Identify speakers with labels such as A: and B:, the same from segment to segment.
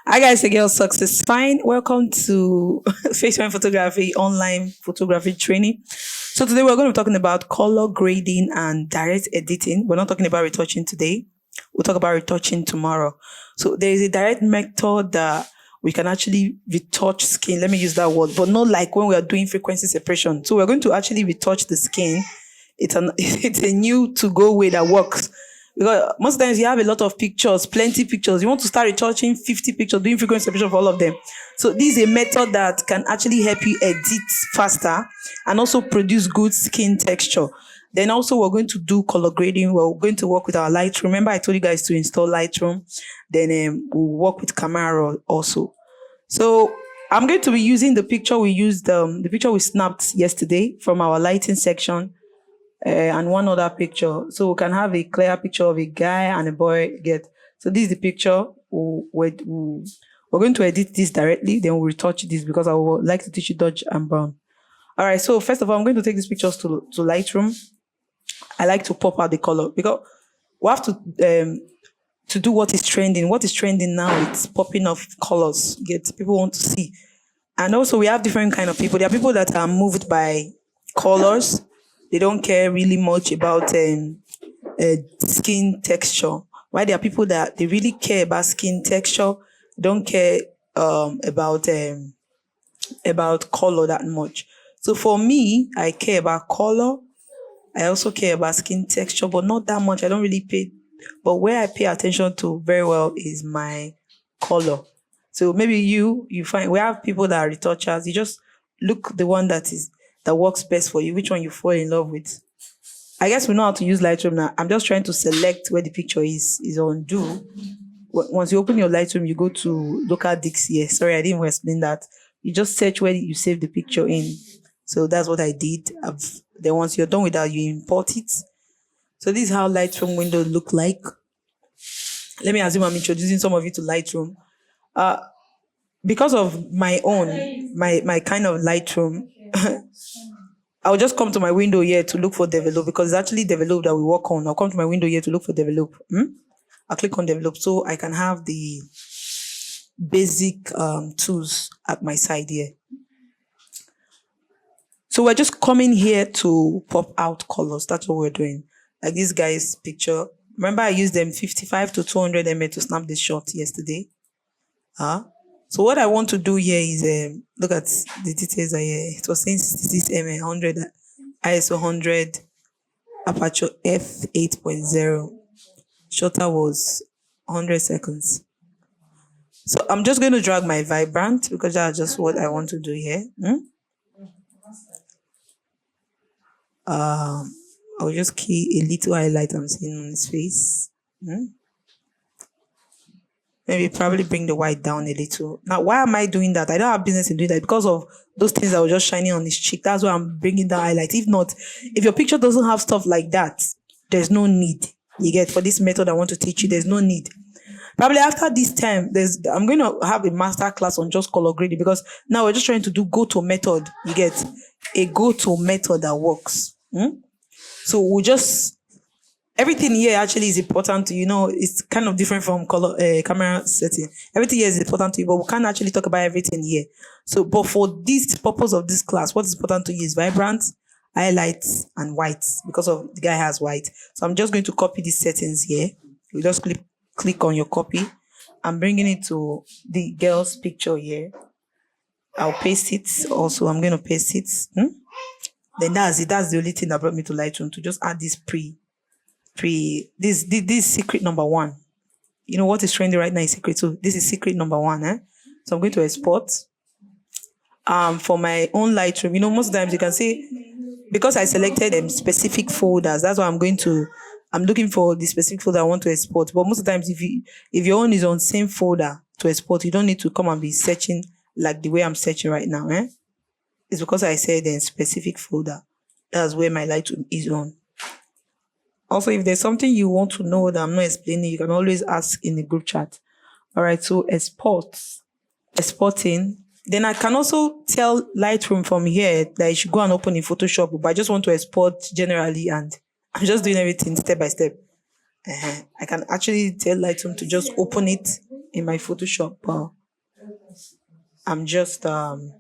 A: Hi guys, again, SuccessFYN. Welcome to FaceTime Photography online photography training. So today we're going to be talking about color grading and direct editing. We're not talking about retouching today. We'll talk about retouching tomorrow. So there is a direct method that we can actually retouch skin. Let me use that word, but not like when we are doing frequency separation. So we're going to actually retouch the skin. It's a new to go way that works. Because most times you have a lot of pictures, plenty pictures. You want to start retouching 50 pictures, doing frequency separation for all of them. So this is a method that can actually help you edit faster and also produce good skin texture. Then also we're going to do color grading. We're going to work with our Lightroom. Remember I told you guys to install Lightroom. Then we'll work with Camera also. So I'm going to be using the picture we used, the picture we snapped yesterday from our lighting section. And one other picture, so we can have a clear picture of a guy and a boy. So this is the picture. We're going to edit this directly, then we'll retouch this because I would like to teach you dodge and burn. All right, so first of all, I'm going to take these pictures to Lightroom. I like to pop out the color because we have to do what is trending. What is trending now, it's popping off colors. People want to see. And also we have different kind of people. There are people that are moved by colors. They don't care really much about skin texture. While there are people that they really care about skin texture, don't care about color that much. So for me, I care about color. I also care about skin texture, but not that much. I don't really pay. But where I pay attention to very well is my color. So maybe you find we have people that are retouchers. You just look the one that works best for you, which one you fall in love with. I guess we know how to use Lightroom now. I'm just trying to select where the picture is on do. Once you open your Lightroom, you go to local disk here. Sorry, I didn't even explain that. You just search where you save the picture in. So that's what I did. Then once you're done with that, you import it. So this is how Lightroom window look like. Let me assume I'm introducing some of you to Lightroom. Because of my own, my kind of Lightroom, I'll just come to my window here to look for develop because it's actually develop that we work on. I'll come to my window here to look for develop. I'll click on develop so I can have the basic tools at my side here. So we're just coming here to pop out colors. That's what we're doing. Like this guy's picture. Remember I used them 55 to 200 ml to snap this shot yesterday. So what I want to do here is look at the details here. It was saying 66 mm, 100 ISO 100 aperture f8.0. Shutter was 100 seconds. So I'm just going to drag my vibrant because that's just what I want to do here. I'll just key a little highlight I'm seeing on his face. Maybe probably bring the white down a little. Now, why am I doing that? I don't have business in doing that because of those things that were just shining on his cheek. That's why I'm bringing the highlight. If not, if your picture doesn't have stuff like that, there's no need. You get, for this method I want to teach you, there's no need. Probably after this time, I'm going to have a master class on just color grading because now we're just trying to do go-to method. You get a go-to method that works. So we'll just... Everything here actually is important to, it's kind of different from camera setting. Everything here is important to you, but we can't actually talk about everything here. So, but for this purpose of this class, what is important to you is vibrant, highlights, and white, because of the guy has white. So I'm just going to copy these settings here. You just click on your copy. I'm bringing it to the girl's picture here. I'll paste it also. I'm going to paste it. Then that's it. That's the only thing that brought me to Lightroom, to just add this this secret number one. You know what is trending right now is secret. So this is secret number one. So I'm going to export. For my own Lightroom, most times you can see, because I selected specific folders, that's why I'm looking for the specific folder I want to export. But most of the times, if your own is on same folder to export, you don't need to come and be searching like the way I'm searching right now. It's because I said in specific folder. That's where my Lightroom is on. Also, if there's something you want to know that I'm not explaining, you can always ask in the group chat. All right, so exporting. Then I can also tell Lightroom from here that I should go and open in Photoshop, but I just want to export generally and I'm just doing everything step by step. I can actually tell Lightroom to just open it in my Photoshop. I'm just doing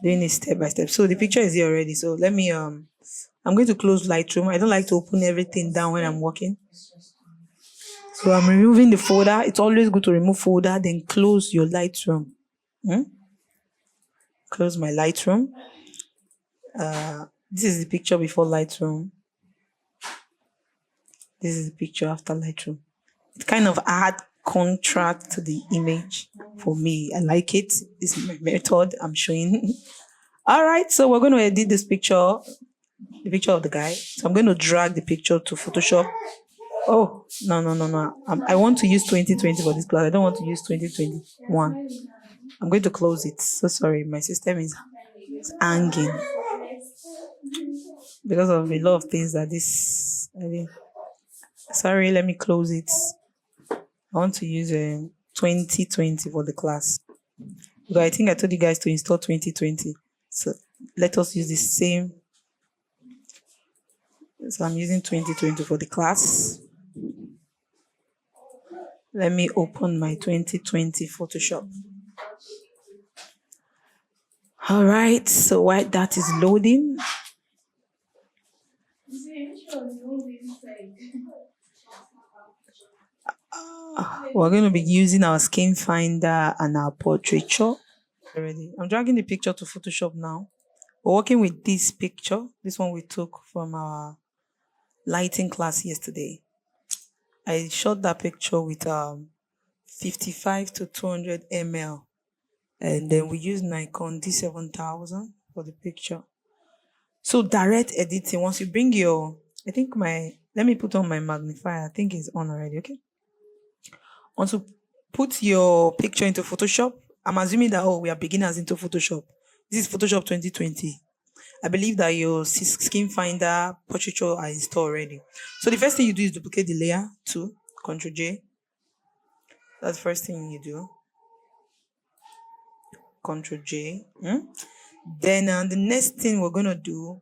A: it step by step. So the picture is here already. So let me I'm going to close Lightroom. I don't like to open everything down when I'm working. So I'm removing the folder. It's always good to remove folder, then close your Lightroom. Close my Lightroom. This is the picture before Lightroom. This is the picture after Lightroom. It kind of add contrast to the image for me. I like it. This is my method I'm showing. All right, so we're going to edit this picture, the picture of the guy. So I'm going to drag the picture to Photoshop. Oh, no. I want to use 2020 for this class. I don't want to use 2021. I'm going to close it. So sorry, my system is hanging because of a lot of things that this. Sorry, let me close it. I want to use 2020 for the class. Because I think I told you guys to install 2020. So let us use the same. So I'm using 2020 for the class. Let me open my 2020 Photoshop. All right, so while that is loading, we're going to be using our skin finder and our portraiture. Already, I'm dragging the picture to Photoshop now. We're working with this picture, this one we took from our lighting class yesterday. I shot that picture with 55 to 200 ml, and then we used Nikon D7000 for the picture. So direct editing, once you bring your, let me put on my magnifier. I think it's on already, okay? Once you put your picture into Photoshop, I'm assuming that, we are beginners into Photoshop. This is Photoshop 2020. I believe that your skin finder, portraiture are installed already. So the first thing you do is duplicate the layer to Ctrl J. That's the first thing you do. Ctrl J. Then the next thing we're going to do,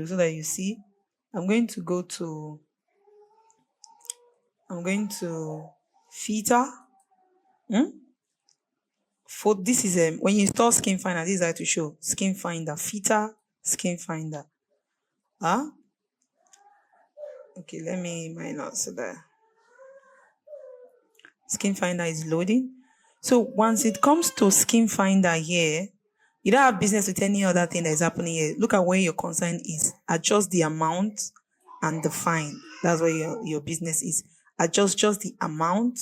A: so that you see, I'm going to filter. For this is when you install skin finder, this is how to show skin finder, filter, skin finder. Okay, let me minus that. Skin finder is loading. So once it comes to skin finder here, you don't have business with any other thing that is happening here. Look at where your concern is. Adjust the amount and the fine. That's where your business is. Adjust just the amount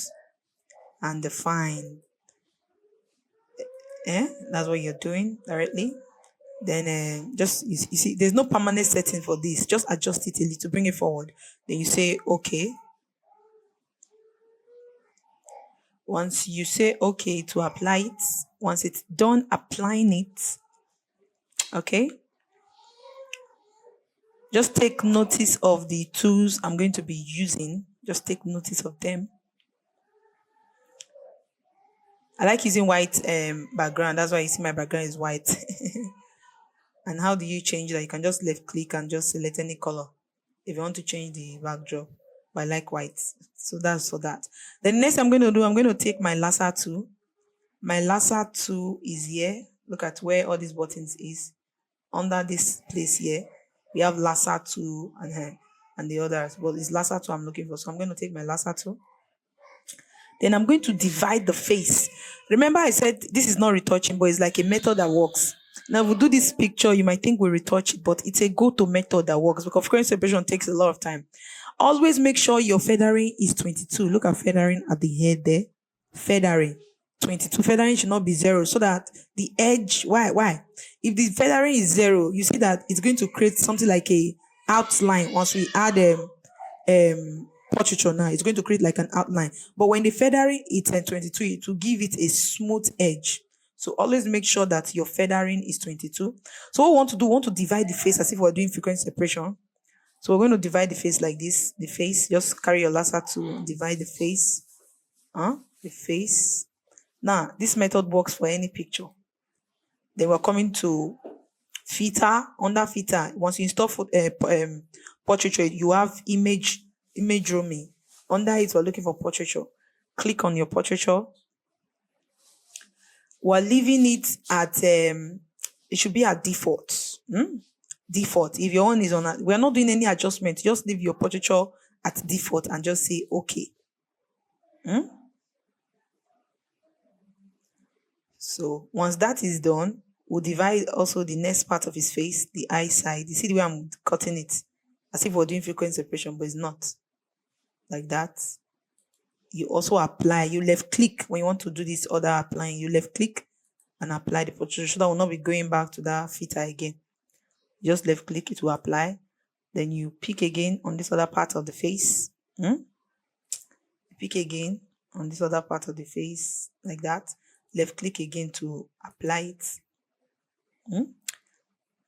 A: and the fine. That's what you're doing directly. Then you see, there's no permanent setting for this. Just adjust it a little, bring it forward. Then you say okay. Once you say okay to apply it, once it's done applying it, okay, just take notice of the tools I'm going to be using. Just take notice of them. I like using white background. That's why you see my background is white. And how do you change that? You can just left click and just select any color if you want to change the backdrop. But I like white. So that's for that. The next I'm going to do, I'm going to take my lasso tool. My lasso tool is here. Look at where all these buttons is. Under this place here, we have lasso tool and the others. But it's lasso tool I'm looking for. So I'm going to take my lasso tool. Then I'm going to divide the face. Remember I said this is not retouching, but it's like a method that works. Now, if we do this picture, you might think we retouch it, but it's a go-to method that works because current separation takes a lot of time. Always make sure your feathering is 22. Look at feathering at the head there. Feathering 22. Feathering should not be 0 so that the edge. Why? If the feathering is 0, you see that it's going to create something like a outline. Once we add portraiture now, it's going to create like an outline. But when the feathering is 22, it will give it a smooth edge. So always make sure that your feathering is 22. So what we want to do, we want to divide the face as if we're doing frequency separation. So we're going to divide the face like this. The face, just carry your lasso to divide the face. The face. Now, this method works for any picture. Then we're coming to filter. Under filter, once you install portraiture, you have image image roaming. Under it, we're looking for portraiture. Click on your portraiture. We're leaving it at it should be at default. Default. If your own is on, we're not doing any adjustment. Just leave your portraiture at default and just say okay. So once that is done, we'll divide also the next part of his face, the eye side. You see the way I'm cutting it, as if we're doing frequent separation, but it's not like that. You also apply. You left click when you want to do this other applying. You left click and apply the portraiture, so that will not be going back to that filter again. Just left click, it will apply. Then you pick again on this other part of the face. Pick again on this other part of the face like that. Left click again to apply it.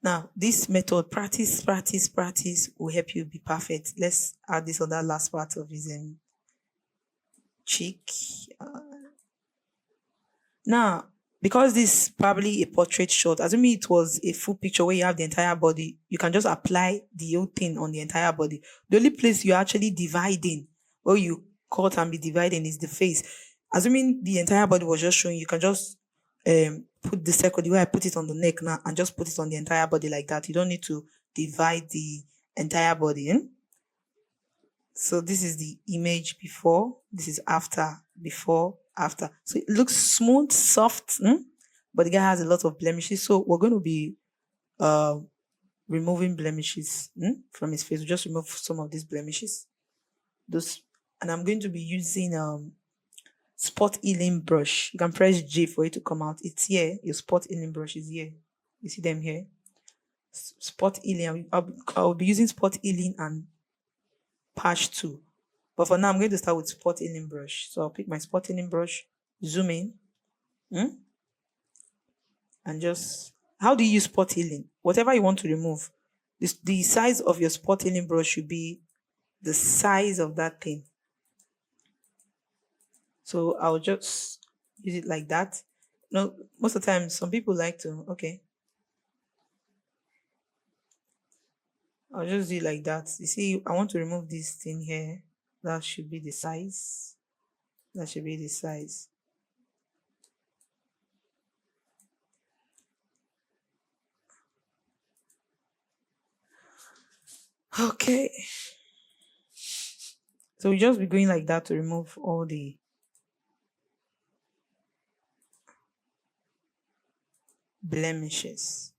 A: Now, this method, practice, will help you be perfect. Let's add this other last part of his cheek. Now, because this is probably a portrait shot, assuming it was a full picture where you have the entire body, you can just apply the whole thing on the entire body. The only place you're actually dividing, where you cut and be dividing, is the face. Assuming the entire body was just showing, you can just put the circle the way I put it on the neck now and just put it on the entire body like that. You don't need to divide the entire body. So this is the image before, this is after, before, after. So it looks smooth, soft, but the guy has a lot of blemishes. So we're going to be removing blemishes from his face. We'll just remove some of these blemishes. And I'm going to be using spot healing brush. You can press J for it to come out. It's here. Your spot healing brush is here. You see them here. Spot healing. I'll be using spot healing and patch 2. But for now, I'm going to start with spot healing brush. So I'll pick my spot healing brush, zoom in, and just, how do you use spot healing? Whatever you want to remove, the size of your spot healing brush should be the size of that thing. So I'll just use it like that. Most of the time, some people like to, I'll just do it like that. You see, I want to remove this thing here. That should be the size. That should be the size. Okay. So we'll just be going like that to remove all the blemishes.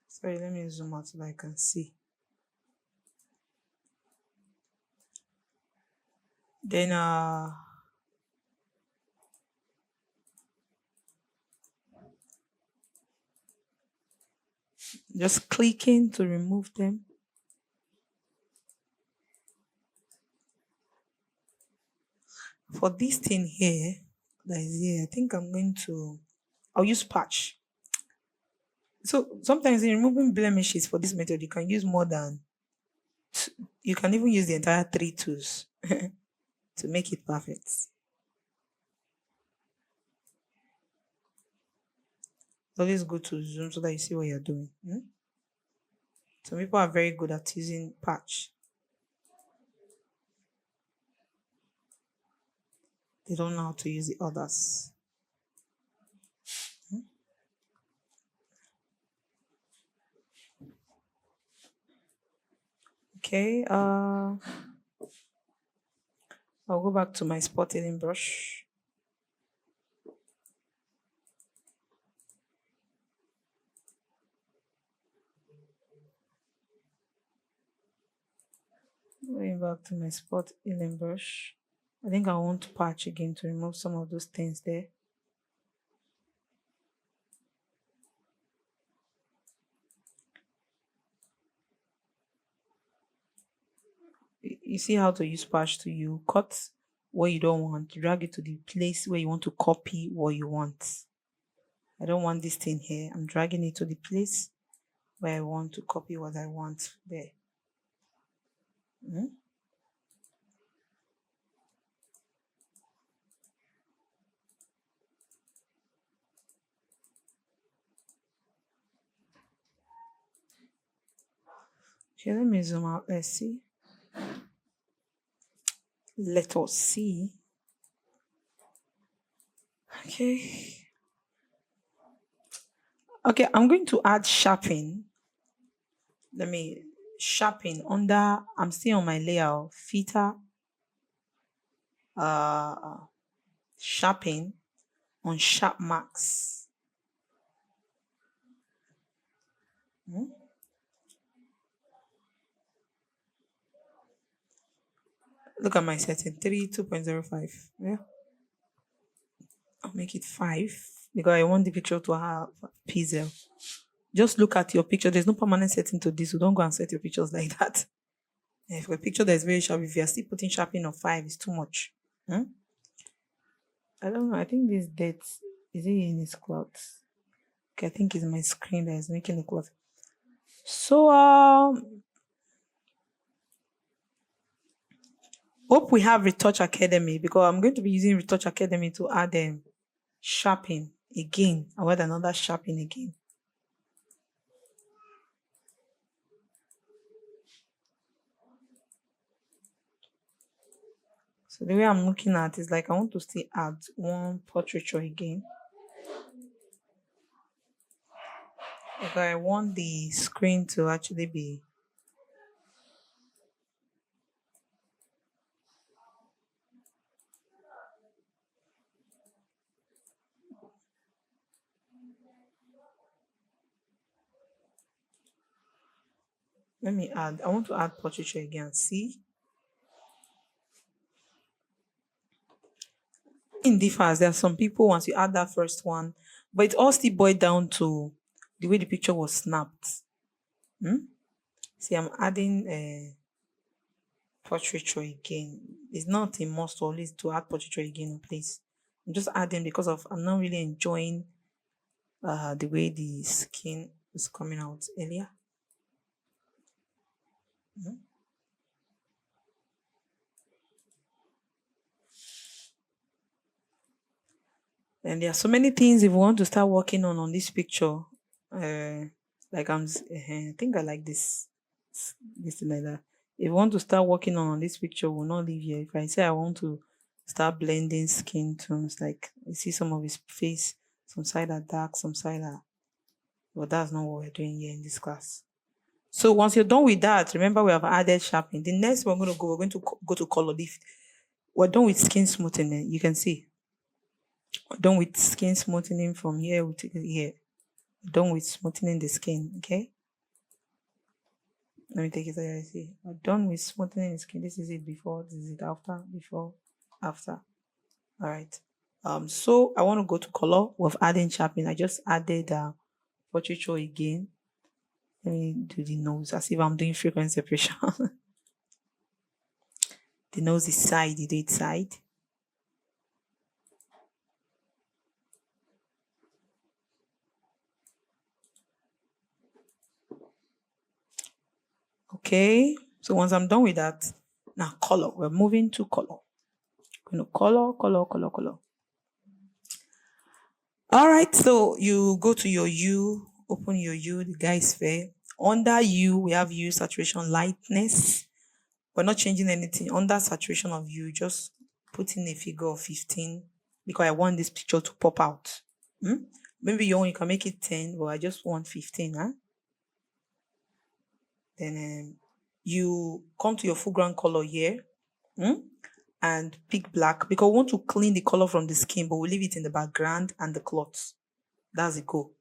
A: Sorry, let me zoom out so I can see. Then just clicking to remove them. For this thing here, that is here, I think I'll use patch. So sometimes in removing blemishes for this method, you can use more than, you can even use the entire 3 tools to make it perfect. It's always good to zoom so that you see what you're doing. Some people are very good at using patch. They don't know how to use the others. Okay, I'll go back to my spot healing brush. Going back to my spot healing brush. I think I want to patch again to remove some of those things there. You see how to use patch to, you cut what you don't want, drag it to the place where you want to copy what you want. I don't want this thing here. I'm dragging it to the place where I want to copy what I want there. Okay, let me zoom out. Let's see. Let us see. Okay. Okay, I'm going to add sharpen. Let me sharpen under. I'm still on my layer. Filter. Sharpen on sharp marks. Look at my setting 3 2.05. Yeah, I'll make it 5 because I want the picture to have pixel. Just look at your picture. There's no permanent setting to this, so don't go and set your pictures like that. If a picture that is very sharp, if you're still putting sharpening of 5, it's too much. I don't know. I think this date is it in his cloth? Okay, I think it's my screen that is making the cloth. So hope we have Retouch Academy because I'm going to be using Retouch Academy to add sharpen again. I'll add another sharpen again. So the way I'm looking at is like I want to still add one portraiture again. Because I want the screen to actually be let me add. I want to add portraiture again. See? In differs. There are some people once you add that first one, but it all still boiled down to the way the picture was snapped. See, I'm adding portraiture again. It's not a must always to add portraiture again, please. I'm just adding because of I'm not really enjoying the way the skin is coming out earlier. And there are so many things if we want to start working on this picture. Like I think I like this thing like that. If we want to start working on this picture, we'll not leave here. If I say I want to start blending skin tones, like you see some of his face, some side are dark, some side are, but that's not what we're doing here in this class. So once you're done with that, remember we have added sharpening. The next we're going to go to color. If we're done with skin smoothing, you can see. We're done with skin smoothing from here, we take it here. We're done with smoothing the skin, okay? Let me take it so you see. We're done with smoothing the skin. This is it before, this is it after, before, after. All right. So I want to go to color with adding sharpening. I just added portraiture again. Let me do the nose as if I'm doing frequency separation. The nose is side, you do it side. Okay, so once I'm done with that, now color. We're moving to color. We're going to color. All right, so you go to your U, open your U, the guy is fair. Under U, we have U saturation lightness. We're not changing anything. Under saturation of U, just put in a figure of 15 because I want this picture to pop out. Maybe you can make it 10, but I just want 15. Then you come to your foreground color here and pick black because we want to clean the color from the skin, but we'll leave it in the background and the cloth. That's the goal.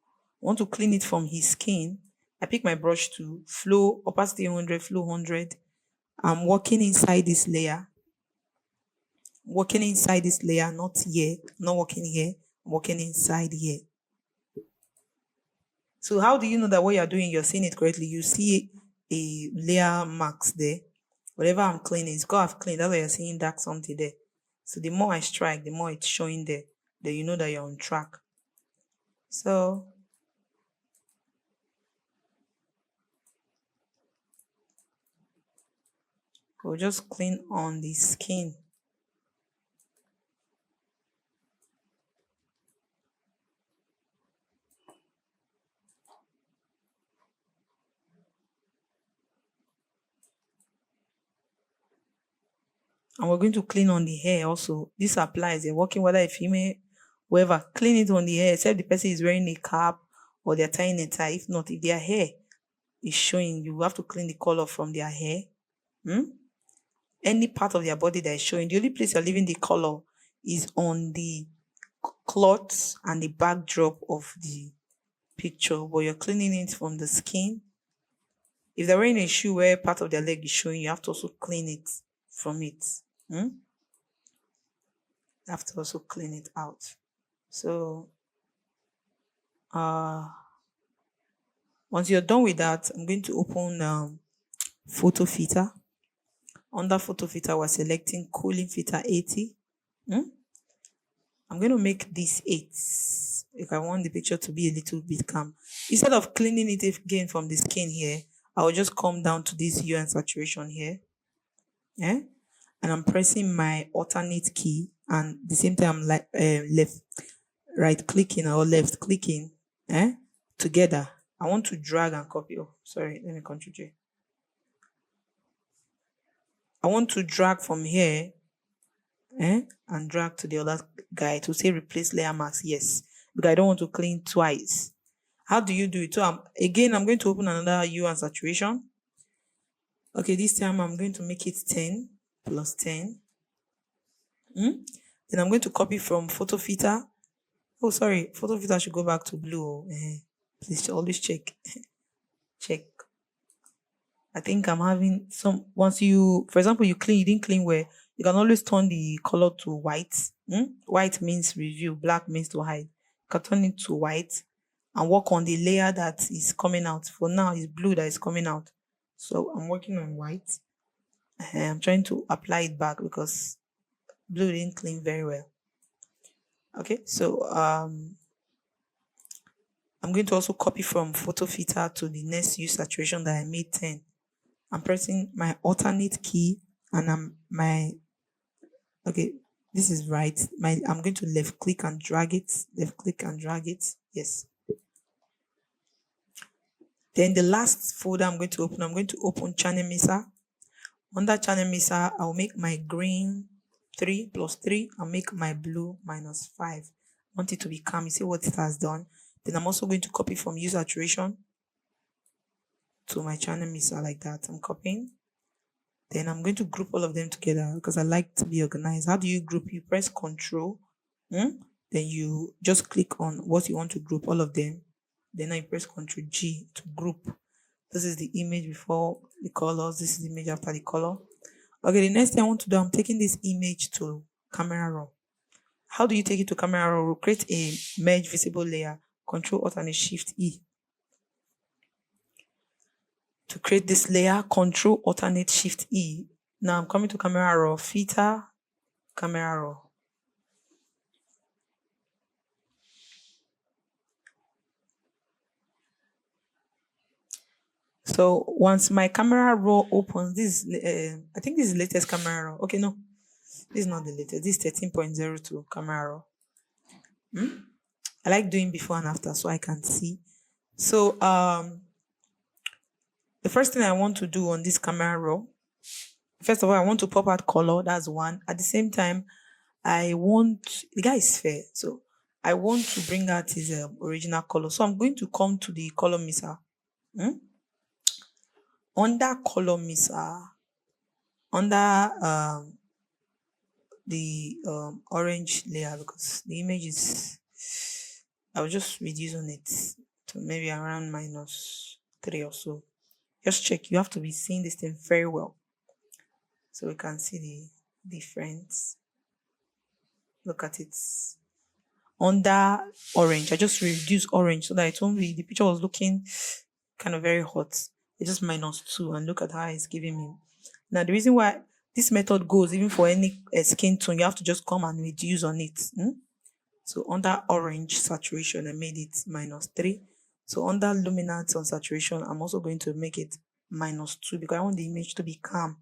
A: I want to clean it from his skin. I pick my brush to flow, opacity 100, flow 100. I'm working inside this layer. Working inside this layer, not here, not working here, I'm working inside here. So how do you know that what you're doing, you're seeing it correctly? You see a layer marks there. Whatever I'm cleaning, it's got to have cleaned. That's why you're seeing dark something there. So the more I strike, the more it's showing there. Then you know that you're on track. So we'll just clean on the skin. And we're going to clean on the hair also. This applies. You're working whether a female, whoever, clean it on the hair, except the person is wearing a cap or they're tying a tie. If not, if their hair is showing, you have to clean the color from their hair. Any part of their body that is showing, the only place you're leaving the color is on the cloth and the backdrop of the picture, but you're cleaning it from the skin. If they're wearing a shoe where part of their leg is showing, you have to also clean it from it. You have to also clean it out. So once you're done with that, I'm going to open photo filter. Under photo filter, we're selecting cooling filter 80. I'm going to make this 8 if I want the picture to be a little bit calm. Instead of cleaning it again from the skin here, I will just come down to this hue and saturation here. And I'm pressing my alternate key, and at the same time I'm right clicking or left clicking together. I want to drag and copy. Oh, sorry, let me control. I want to drag from here and drag to the other guy to say replace layer mask. Yes, because I don't want to clean twice. How do you do it? So I'm going to open another hue and saturation. Okay, this time I'm going to make it 10 plus 10. Then I'm going to copy from photo filter. Oh, sorry, photo filter should go back to blue. Please always check. Check. I think I'm having some, once you, for example, you didn't clean well, you can always turn the color to white. White means review, black means to hide. You can turn it to white and work on the layer that is coming out. For now, it's blue that is coming out. So I'm working on white. I'm trying to apply it back because blue didn't clean very well. Okay, so I'm going to also copy from photo filter to the next hue saturation that I made 10. I'm pressing my alternate key and okay, this is right. I'm going to left click and drag it. Left click and drag it. Yes. Then the last folder I'm going to open channel mixer. Under channel mixer, I'll make my green 3 plus 3 and make my blue minus 5. I want it to be calm. You see what it has done. Then I'm also going to copy from hue saturation to my channel mixer like that. I'm copying. Then I'm going to group all of them together because I like to be organized. How do you group? You press Control. Then you just click on what you want to group, all of them. Then I press Control G to group. This is the image before the colors. This is the image after the color. Okay, the next thing I want to do, I'm taking this image to camera raw. How do you take it to camera raw? We'll create a merge visible layer. Control Alternate Shift E. To create this layer, Control Alternate Shift E. Now I'm coming to camera raw, filter, camera raw. So once my camera raw opens, this is, I think this is the latest camera raw. Okay, no, this is not the latest. This is 13.02 camera raw. I like doing before and after so I can see. So the first thing I want to do on this camera raw, first of all, I want to pop out color. That's one. At the same time, the guy is fair, so I want to bring out his original color. So I'm going to come to the color mixer. Under color mixer, under the orange layer, because the image is, I'll just reduce on it to maybe around -3 or so. Just check. You have to be seeing this thing very well so we can see the difference. Look at it. Under orange, I just reduced orange so that it won't be, the picture was looking kind of very hot. It's just -2, and look at how it's giving me. Now, the reason why this method goes, even for any skin tone, you have to just come and reduce on it. So under orange saturation, I made it -3. So under luminance on saturation, I'm also going to make it -2 because I want the image to be calm.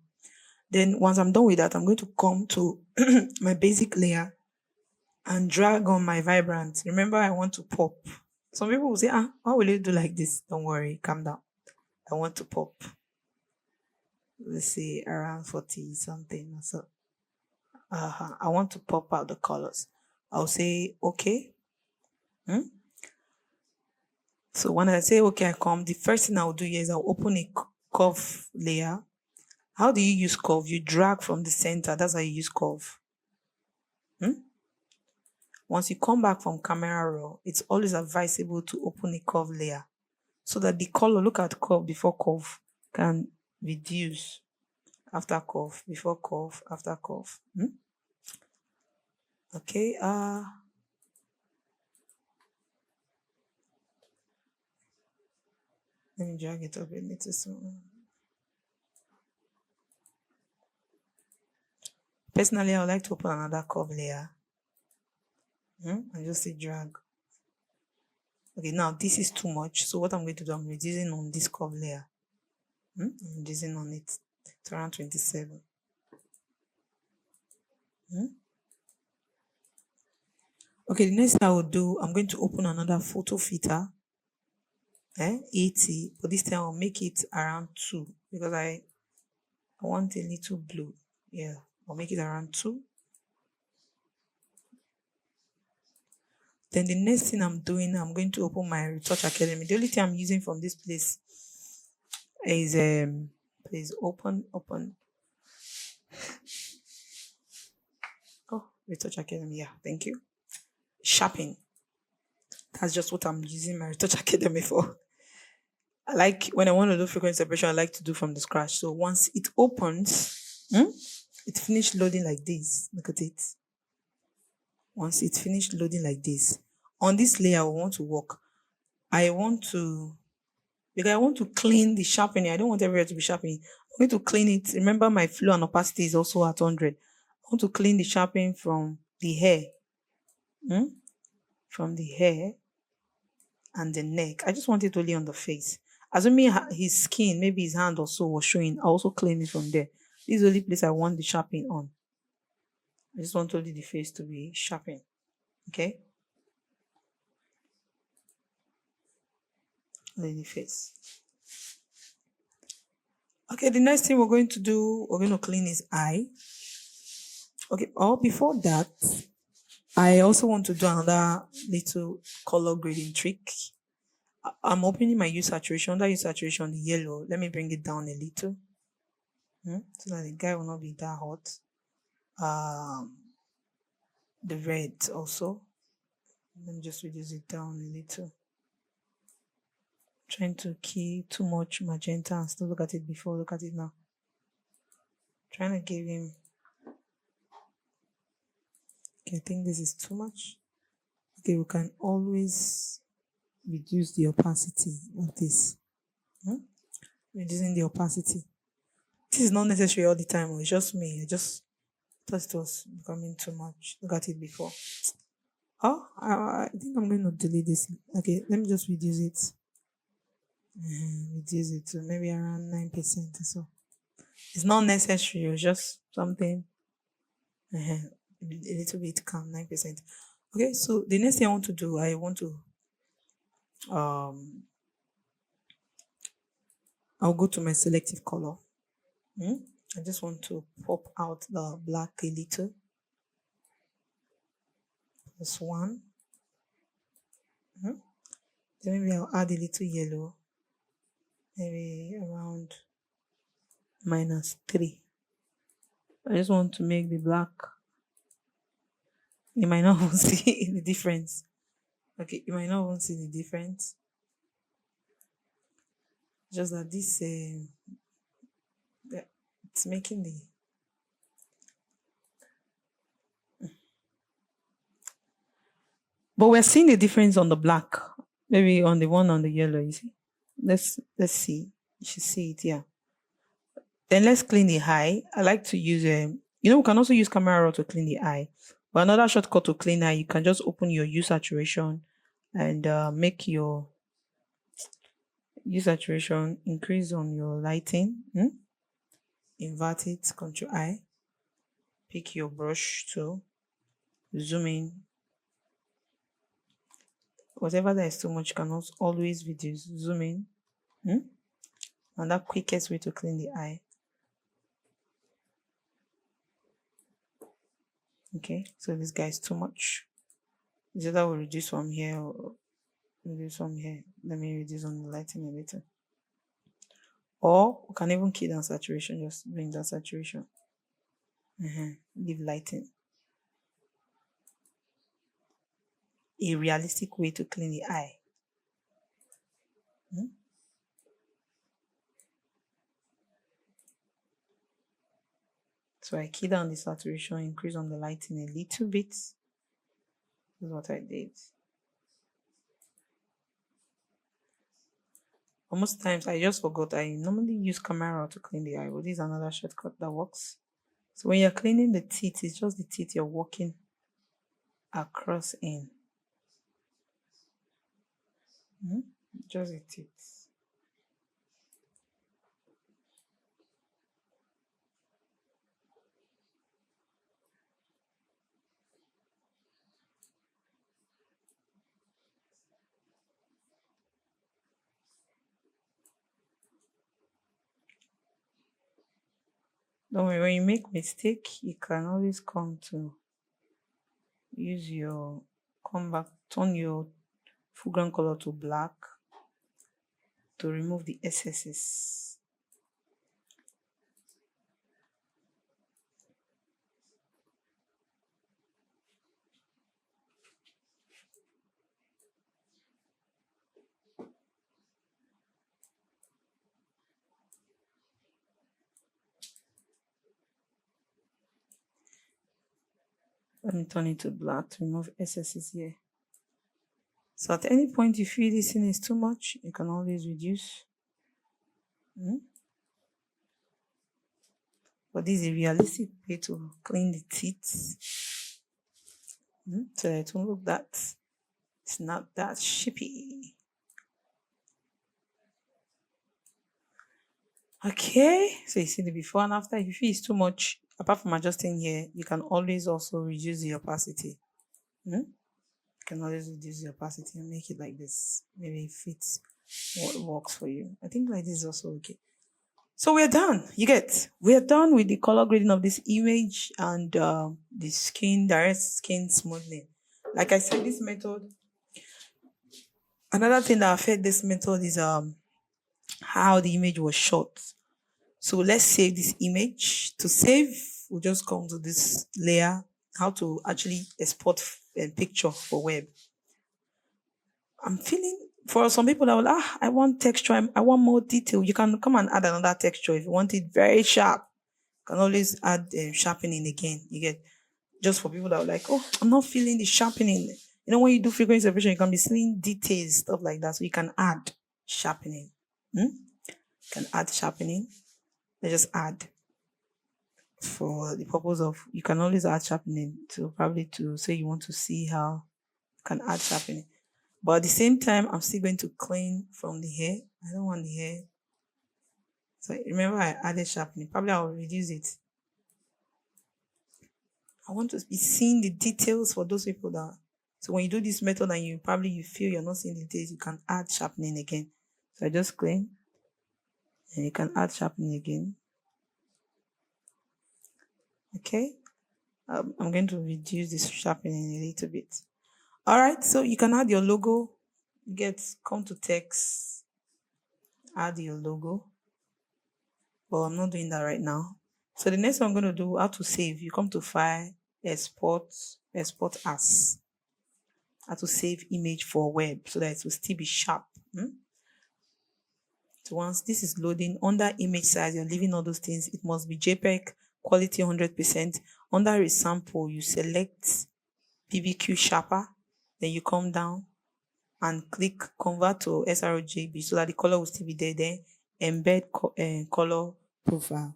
A: Then once I'm done with that, I'm going to come to my basic layer and drag on my vibrant. Remember, I want to pop. Some people will say, why will you do like this? Don't worry, calm down. I want to pop. Let's say around 40 something or so. I want to pop out the colors. I'll say okay. So when I say okay, the first thing I'll do here is I'll open a curve layer. How do you use curve? You drag from the center. That's how you use curve. Once you come back from camera raw, it's always advisable to open a curve layer so that the color, look at curve before curve, can reduce after curve, before curve, after curve. Okay, let me drag it up a little so. Personally, I would like to open another curve layer. And just say drag. Okay, now this is too much. So what I'm going to do, I'm reducing on this curve layer. I'm reducing on it to around 27. Okay, the next thing I will do, I'm going to open another photo filter. 80, but this time I'll make it around 2 because I want a little blue. Yeah, I'll make it around 2. Then the next thing I'm doing, I'm going to open my Retouch Academy. The only thing I'm using from this place is please open. Oh, Retouch Academy. Yeah, thank you. Sharpening. That's just what I'm using my Retouch Academy for. I like when I want to do frequency separation, I like to do from the scratch. So once it opens, it finished loading like this. Look at it. Once it's finished loading like this, on this layer I want to work. Because I want to clean the sharpening. I don't want everywhere to be sharpening. I'm going to clean it. Remember, my flow and opacity is also at 100. I want to clean the sharpening from the hair. From the hair and the neck. I just want it only on the face. Assuming his skin, maybe his hand also was showing, I also clean it from there. This is the only place I want the sharpening on. I just want only the face to be sharpened. Okay? Only the face. Okay, the next thing we're going to clean his eye. Okay, before that, I also want to do another little color grading trick. I'm opening my hue saturation. Under hue saturation, the yellow. Let me bring it down a little. So that the guy will not be that hot. The red also. Let me just reduce it down a little. Trying to keep too much magenta and still look at it before. Look at it now. Trying to give him. Okay, I think this is too much. Okay, we can always reduce the opacity of this. Reducing the opacity. This is not necessary all the time. It's just me. I just thought it was becoming too much. Look at it before. I think I'm going to delete this. Okay, let me just reduce it. Reduce it to maybe around 9% or so. It's not necessary. It's just something. A little bit calm, 9%. Okay, so the next thing I want to do, I want to I'll go to my selective color. I just want to pop out the black a little. This one. Then maybe I'll add a little yellow. Maybe around -3. I just want to make the black. You might not even see the difference. Okay, you might not even see the difference. Just that this it's making the but we're seeing the difference on the black, maybe on the one on the yellow. You see, let's see. You should see it. Yeah. Then let's clean the eye. I like to use we can also use camera raw to clean the eye. But another shortcut to clean eye, you can just open your hue saturation and make your hue saturation increase on your lighting. Invert it, control I. Pick your brush tool, zoom in. Whatever that is too much, you can also always reduce. Zoom in. And that quickest way to clean the eye. Okay, so this guy is too much. It's either we'll reduce from here or reduce from here. Let me reduce on the lighting a little. Or we can even key down saturation, just bring down saturation. Leave lighting. A realistic way to clean the eye. So I key down the saturation, increase on the lighting a little bit. This is what I did. Most times I just forgot I normally use camera to clean the eye, but this is another shortcut that works. So when you're cleaning the teeth, it's just the teeth you're walking across in. Just the teeth. Don't worry, when you make mistake, you can always come to use your, come back, turn your foreground color to black to remove the excesses. Let me turn it to black to remove excesses here. So at any point you feel this thing is too much, you can always reduce. But this is a realistic way to clean the teeth. So it won't look that, it's not that shippy. Okay, so you see the before and after. If you feel it's too much, apart from adjusting here, you can always also reduce the opacity. You can always reduce the opacity and make it like this. Maybe it fits what works for you. I think like this is also okay. So we're done. We're done with the color grading of this image and the direct skin smoothing. Like I said, this method, another thing that affects this method is how the image was shot. So let's save this image. To save, we'll just come to this layer, how to actually export a picture for web. I'm feeling, for some people that will, I want texture, I want more detail. You can come and add another texture. If you want it very sharp, you can always add sharpening again. You get, just for people that are like, I'm not feeling the sharpening. You know, when you do frequency separation, you can be seeing details, stuff like that. So you can add sharpening. You can add sharpening. Let's just add for the purpose of, you can always add sharpening to probably to say you want to see how you can add sharpening. But at the same time, I'm still going to clean from the hair. I don't want the hair. So remember I added sharpening. Probably I'll reduce it. I want to be seeing the details for those people that, so when you do this method and you feel you're not seeing the details, you can add sharpening again. So I just clean and you can add sharpening again. Okay. I'm going to reduce this sharpening a little bit. All right. So you can add your logo. Come to text, add your logo. But I'm not doing that right now. So the next one I'm going to do, how to save. You come to File, Export As. How to save image for web so that it will still be sharp. So once this is loading, under image size, you're leaving all those things. It must be JPEG, quality 100%. Under resample, you select PBQ Sharper. Then you come down and click Convert to sRGB so that the color will still be there. Then embed color profile.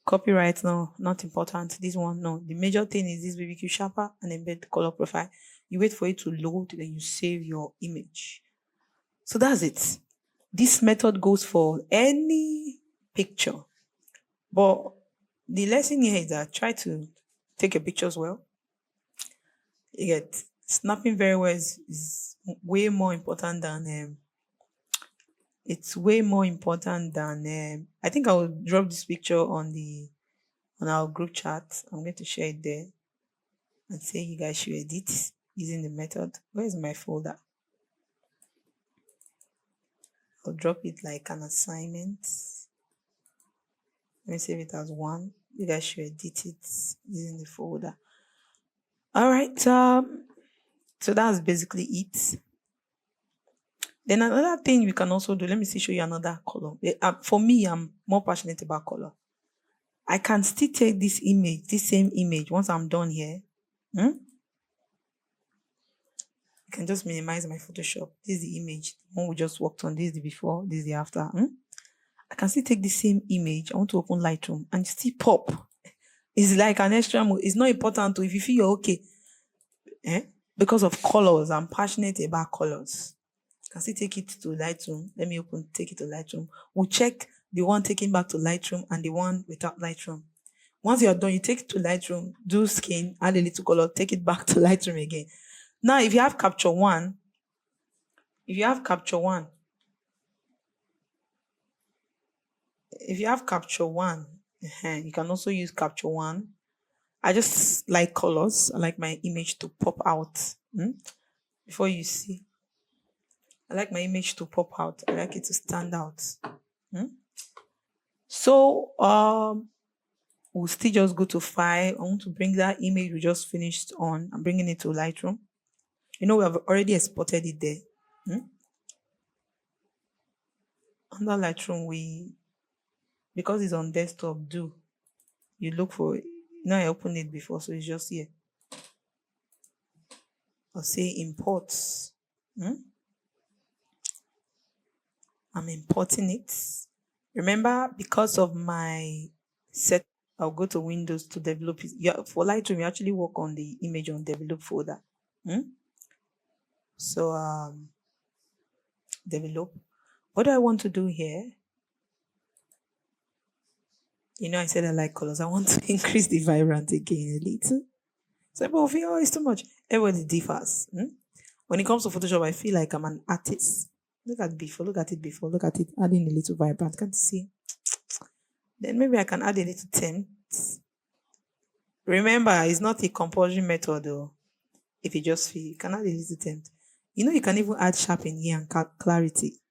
A: Copyright, no, not important. This one, no. The major thing is this BBQ Sharper and embed color profile. You wait for it to load, then you save your image. So that's it. This method goes for any picture. But the lesson here is that try to take your pictures well. You get, snapping very well is way more important than it's way more important than I think I will drop this picture on our group chat. I'm going to share it there. and say you guys should edit using the method. Where is my folder? I'll drop it like an assignment. Let me save it as 1. You guys should edit it using the folder. All right. So that's basically it. Then another thing we can also do, let me show you another color. For me, I'm more passionate about color. I can still take this same image, once I'm done here. I can just minimize my Photoshop. This is the image, the one we just worked on. This is the before, this is the after. I can still take the same image. I want to open Lightroom and still pop. It's like an extra move. It's not important to if you feel you're okay. Because of colors, I'm passionate about colors. I can still take it to Lightroom. Let me take it to Lightroom. We'll check the one taken back to Lightroom and the one without Lightroom. Once you're done, you take it to Lightroom, do skin, add a little color, take it back to Lightroom again. Now, if you have Capture One, you can also use Capture One. I just like colors. I like my image to pop out. Before you see, I like my image to pop out. I like it to stand out. So, we'll still just go to File. I want to bring that image we just finished on. I'm bringing it to Lightroom. We have already exported it there. Under Lightroom, because it's on desktop, you look for it. I opened it before, so it's just here. I'll say imports. I'm importing it. Remember, because of my set, I'll go to Windows to develop it. For Lightroom, you actually work on the image on develop folder. So, develop. What do I want to do here? I said I like colors. I want to increase the vibrant again a little. So, but it's too much. Everybody differs. When it comes to Photoshop, I feel like I'm an artist. Look at it before. Adding a little vibrant. Can't you see? Then maybe I can add a little tint. Remember, it's not a compulsory method though. If you just feel, you can add a little tint. You can even add sharpen here and clarity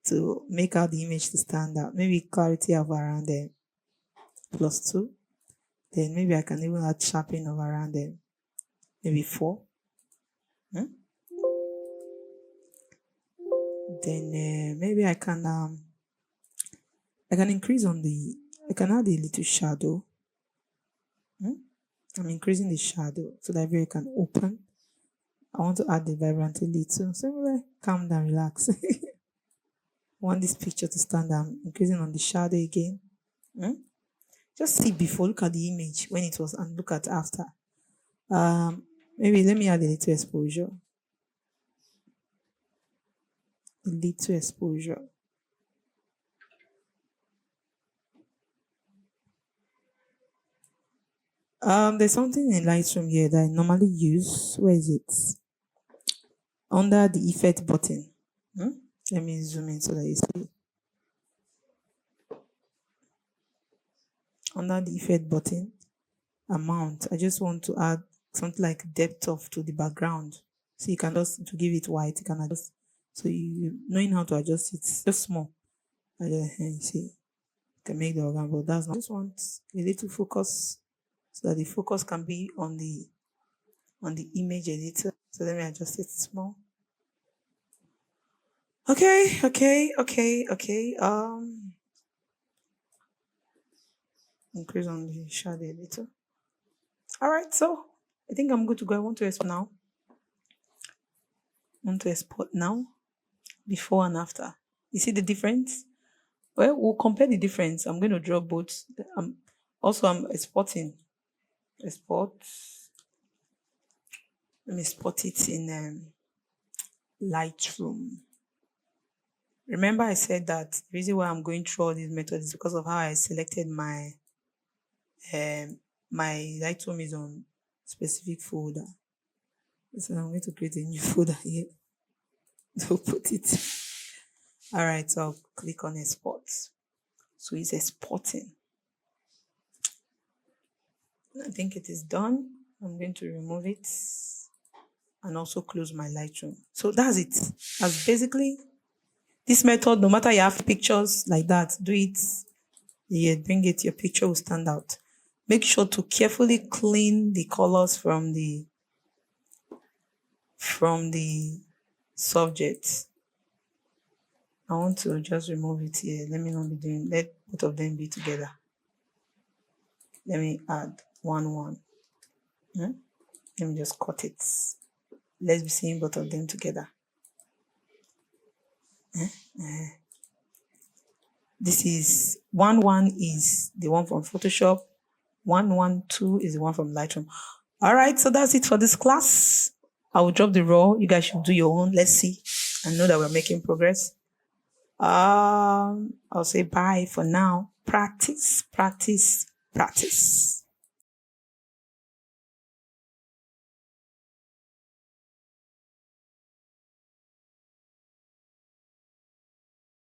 A: to make out the image to stand out. Maybe clarity of around there +2. Then maybe I can even add sharpen of around there, maybe 4. Then maybe I can increase I can add a little shadow. I'm increasing the shadow so that you can open. I want to add the vibrant a little. So calm down, relax. I want this picture to stand out. I'm increasing on the shadow again. Just see before, look at the image when it was, and look at after. Maybe let me add a little exposure. There's something in Lightroom here that I normally use. Where is it? Under the effect button. Let me zoom in so that you see. Under the effect button, amount, I just want to add something like depth of to the background. So you can just, to give it white, you can adjust. So you knowing how to adjust it, just small. You see, you can make the organ, but that's not. I just want a little focus so that the focus can be on the image editor. So let me adjust it small. Okay. Increase on the shadow a little. All right, so I think I'm good to go. I want to export now, before and after. You see the difference? Well, we'll compare the difference. I'm going to draw both. I'm exporting. Export. Let me export it in Lightroom. Remember I said that the reason why I'm going through all these methods is because of how I selected my Lightroom is on specific folder. So I'm going to create a new folder here to put it. All right, so I'll click on export. So it's exporting. I think it is done. I'm going to remove it and also close my Lightroom. So that's it. That's basically this method. No matter you have pictures like that, do it. Yeah, bring it. Your picture will stand out. Make sure to carefully clean the colors from the subject. I want to just remove it here. Let both of them be together. Let me add one. Let me just cut it. Let's be seeing both of them together. This is 1 is the one from Photoshop. 112 is the one from Lightroom. All right, so that's it for this class. I will drop the raw. You guys should do your own. Let's see. I know that we're making progress. I'll say bye for now. Practice.